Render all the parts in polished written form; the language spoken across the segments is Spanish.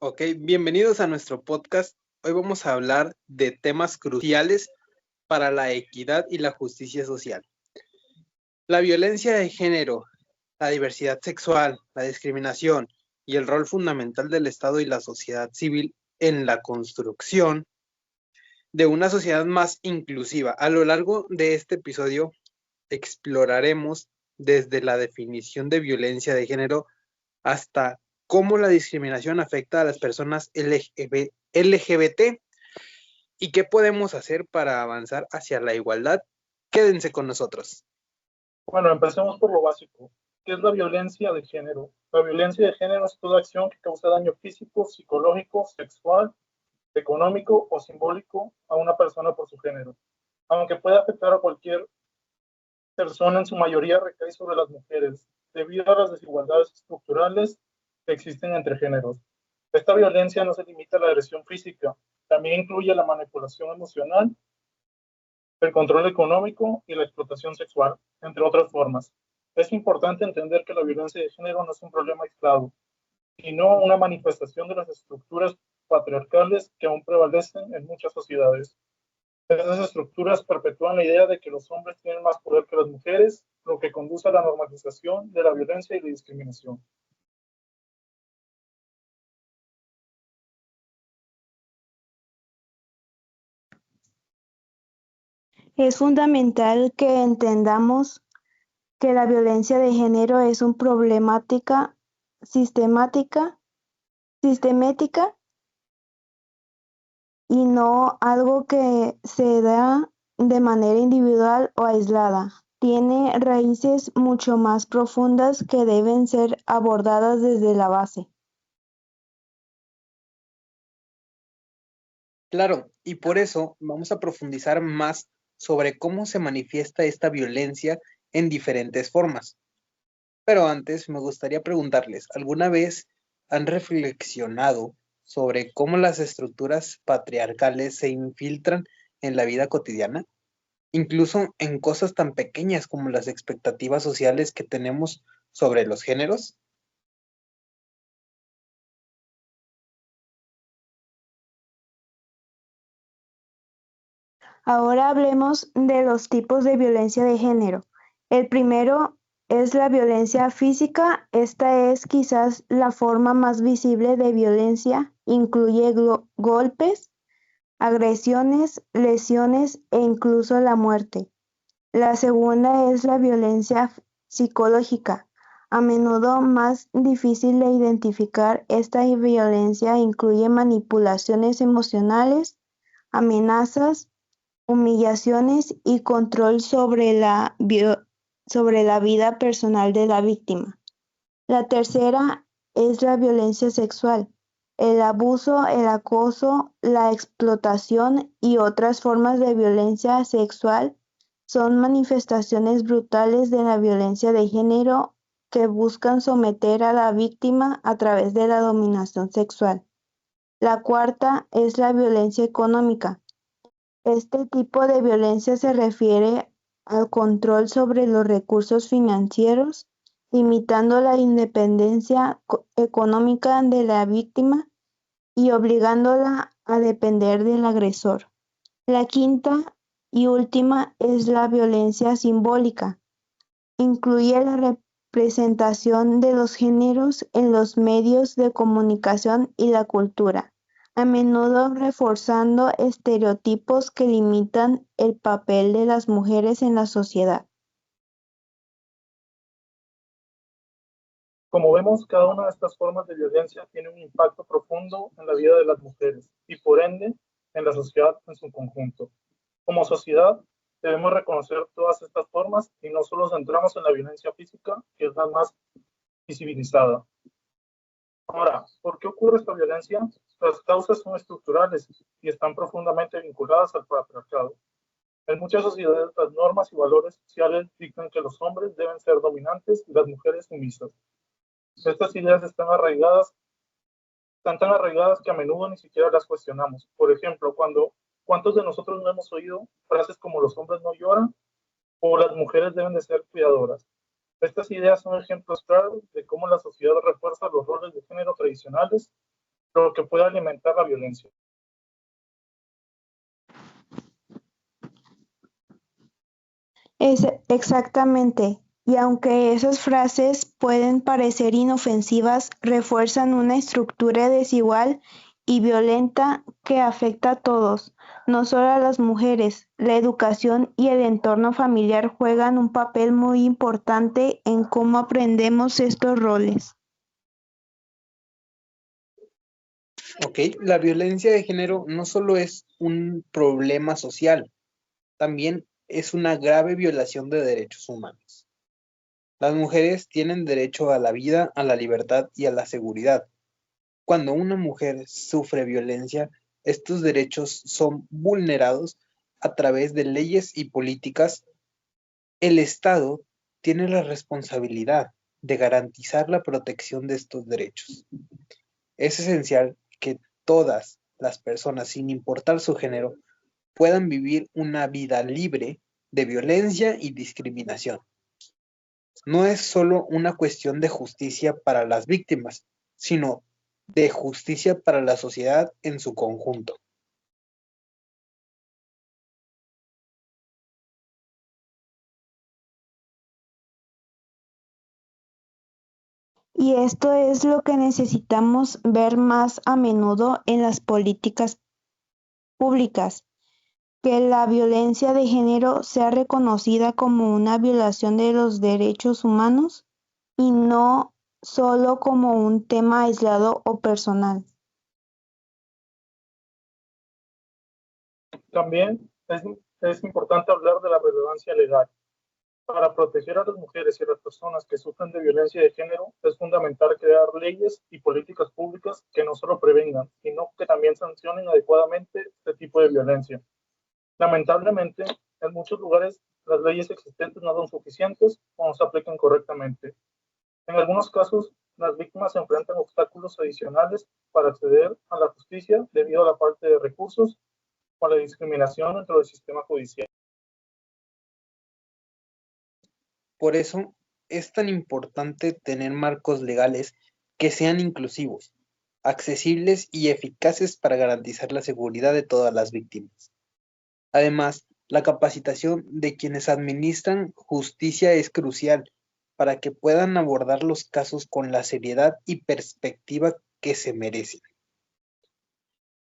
Ok, bienvenidos a nuestro podcast. Hoy vamos a hablar de temas cruciales para la equidad y la justicia social. La violencia de género, la diversidad sexual, la discriminación y el rol fundamental del Estado y la sociedad civil en la construcción de una sociedad más inclusiva. A lo largo de este episodio exploraremos desde la definición de violencia de género hasta cómo la discriminación afecta a las personas LGBT y qué podemos hacer para avanzar hacia la igualdad. Quédense con nosotros. Bueno, empecemos por lo básico. ¿Qué es la violencia de género? La violencia de género es toda acción que causa daño físico, psicológico, sexual, económico o simbólico a una persona por su género. Aunque pueda afectar a cualquier persona, en su mayoría recae sobre las mujeres, debido a las desigualdades estructurales que existen entre géneros. Esta violencia no se limita a la agresión física, también incluye la manipulación emocional, el control económico y la explotación sexual, entre otras formas. Es importante entender que la violencia de género no es un problema aislado, sino una manifestación de las estructuras patriarcales que aún prevalecen en muchas sociedades. Esas estructuras perpetúan la idea de que los hombres tienen más poder que las mujeres, lo que conduce a la normalización de la violencia y la discriminación. Es fundamental que entendamos que la violencia de género es una problemática sistemática y no algo que se da de manera individual o aislada. Tiene raíces mucho más profundas que deben ser abordadas desde la base. Claro, y por eso vamos a profundizar más sobre cómo se manifiesta esta violencia en diferentes formas. Pero antes me gustaría preguntarles, ¿alguna vez han reflexionado sobre cómo las estructuras patriarcales se infiltran en la vida cotidiana? Incluso en cosas tan pequeñas como las expectativas sociales que tenemos sobre los géneros. Ahora hablemos de los tipos de violencia de género. El primero es la violencia física. Esta es quizás la forma más visible de violencia. Incluye golpes, agresiones, lesiones e incluso la muerte. La segunda es la violencia psicológica. A menudo más difícil de identificar, esta violencia incluye manipulaciones emocionales, amenazas, humillaciones y control sobre la vida personal de la víctima. La tercera es la violencia sexual. El abuso, el acoso, la explotación y otras formas de violencia sexual son manifestaciones brutales de la violencia de género que buscan someter a la víctima a través de la dominación sexual. La cuarta es la violencia económica. Este tipo de violencia se refiere al control sobre los recursos financieros, limitando la independencia económica de la víctima y obligándola a depender del agresor. La quinta y última es la violencia simbólica. Incluye la representación de los géneros en los medios de comunicación y la cultura, a menudo reforzando estereotipos que limitan el papel de las mujeres en la sociedad. Como vemos, cada una de estas formas de violencia tiene un impacto profundo en la vida de las mujeres y, por ende, en la sociedad en su conjunto. Como sociedad, debemos reconocer todas estas formas y no solo centrarnos en la violencia física, que es la más visibilizada. Ahora, ¿por qué ocurre esta violencia? Las causas son estructurales y están profundamente vinculadas al patriarcado. En muchas sociedades, las normas y valores sociales dictan que los hombres deben ser dominantes y las mujeres sumisas. Estas ideas están tan arraigadas que a menudo ni siquiera las cuestionamos. Por ejemplo, ¿cuántos de nosotros no hemos oído frases como los hombres no lloran o las mujeres deben de ser cuidadoras? Estas ideas son ejemplos claros de cómo la sociedad refuerza los roles de género tradicionales lo que puede alimentar la violencia. Es exactamente. Y aunque esas frases pueden parecer inofensivas, refuerzan una estructura desigual y violenta que afecta a todos, no solo a las mujeres. La educación y el entorno familiar juegan un papel muy importante en cómo aprendemos estos roles. ¿Ok? La violencia de género no solo es un problema social, también es una grave violación de derechos humanos. Las mujeres tienen derecho a la vida, a la libertad y a la seguridad. Cuando una mujer sufre violencia, estos derechos son vulnerados a través de leyes y políticas. El Estado tiene la responsabilidad de garantizar la protección de estos derechos. Es esencial que todas las personas, sin importar su género, puedan vivir una vida libre de violencia y discriminación. No es solo una cuestión de justicia para las víctimas, sino de justicia para la sociedad en su conjunto. Y esto es lo que necesitamos ver más a menudo en las políticas públicas, que la violencia de género sea reconocida como una violación de los derechos humanos y no solo como un tema aislado o personal. También es importante hablar de la relevancia legal. Para proteger a las mujeres y a las personas que sufren de violencia de género, es fundamental crear leyes y políticas públicas que no solo prevengan, sino que también sancionen adecuadamente este tipo de violencia. Lamentablemente, en muchos lugares las leyes existentes no son suficientes o no se aplican correctamente. En algunos casos, las víctimas se enfrentan a obstáculos adicionales para acceder a la justicia debido a la falta de recursos o a la discriminación dentro del sistema judicial. Por eso es tan importante tener marcos legales que sean inclusivos, accesibles y eficaces para garantizar la seguridad de todas las víctimas. Además, la capacitación de quienes administran justicia es crucial para que puedan abordar los casos con la seriedad y perspectiva que se merecen.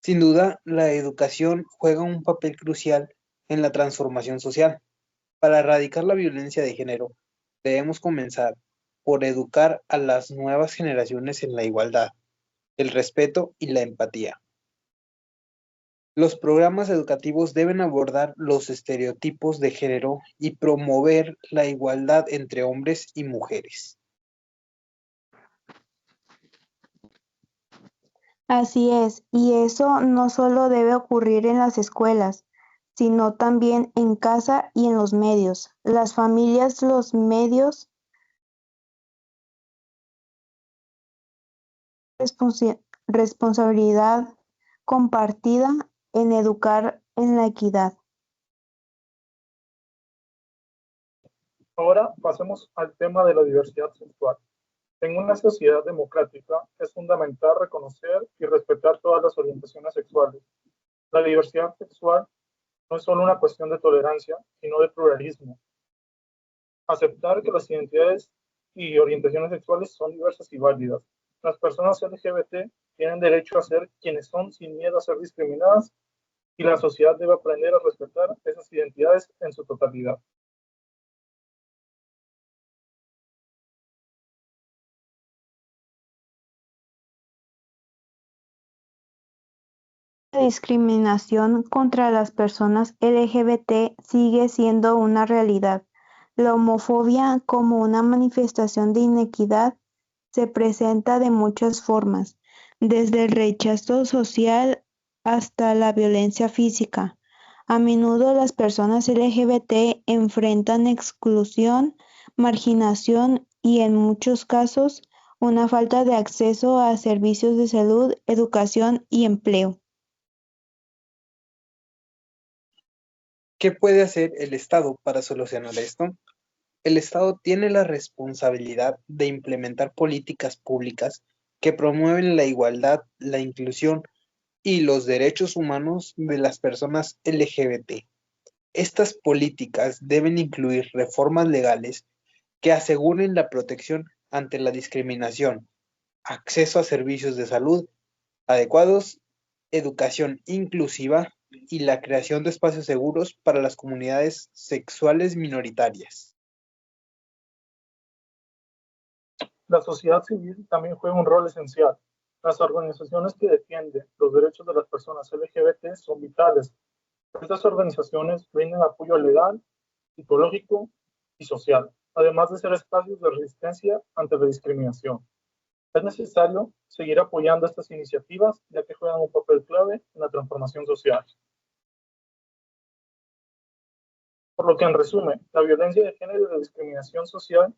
Sin duda, la educación juega un papel crucial en la transformación social. Para erradicar la violencia de género, debemos comenzar por educar a las nuevas generaciones en la igualdad, el respeto y la empatía. Los programas educativos deben abordar los estereotipos de género y promover la igualdad entre hombres y mujeres. Así es, y eso no solo debe ocurrir en las escuelas, sino también en casa y en los medios. Las familias, los medios, responsabilidad compartida en educar en la equidad. Ahora pasemos al tema de la diversidad sexual. En una sociedad democrática es fundamental reconocer y respetar todas las orientaciones sexuales. La diversidad sexual no es solo una cuestión de tolerancia, sino de pluralismo. Aceptar que las identidades y orientaciones sexuales son diversas y válidas. Las personas LGBT tienen derecho a ser quienes son sin miedo a ser discriminadas y la sociedad debe aprender a respetar esas identidades en su totalidad. La discriminación contra las personas LGBT sigue siendo una realidad. La homofobia, como una manifestación de inequidad, se presenta de muchas formas, desde el rechazo social hasta la violencia física. A menudo las personas LGBT enfrentan exclusión, marginación y, en muchos casos, una falta de acceso a servicios de salud, educación y empleo. ¿Qué puede hacer el Estado para solucionar esto? El Estado tiene la responsabilidad de implementar políticas públicas que promueven la igualdad, la inclusión y los derechos humanos de las personas LGBT. Estas políticas deben incluir reformas legales que aseguren la protección ante la discriminación, acceso a servicios de salud adecuados, educación inclusiva y la creación de espacios seguros para las comunidades sexuales minoritarias. La sociedad civil también juega un rol esencial. Las organizaciones que defienden los derechos de las personas LGBT son vitales. Estas organizaciones brindan apoyo legal, psicológico y social, además de ser espacios de resistencia ante la discriminación. Es necesario seguir apoyando estas iniciativas, ya que juegan un papel clave en la transformación social. Por lo que, en resumen, la violencia de género y la discriminación social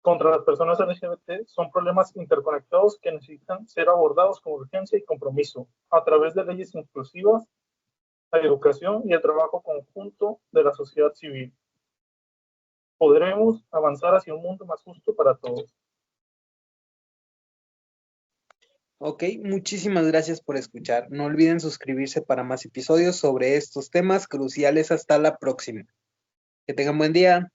contra las personas LGBT son problemas interconectados que necesitan ser abordados con urgencia y compromiso a través de leyes inclusivas, la educación y el trabajo conjunto de la sociedad civil. Podremos avanzar hacia un mundo más justo para todos. Ok, muchísimas gracias por escuchar. No olviden suscribirse para más episodios sobre estos temas cruciales. Hasta la próxima. Que tengan buen día.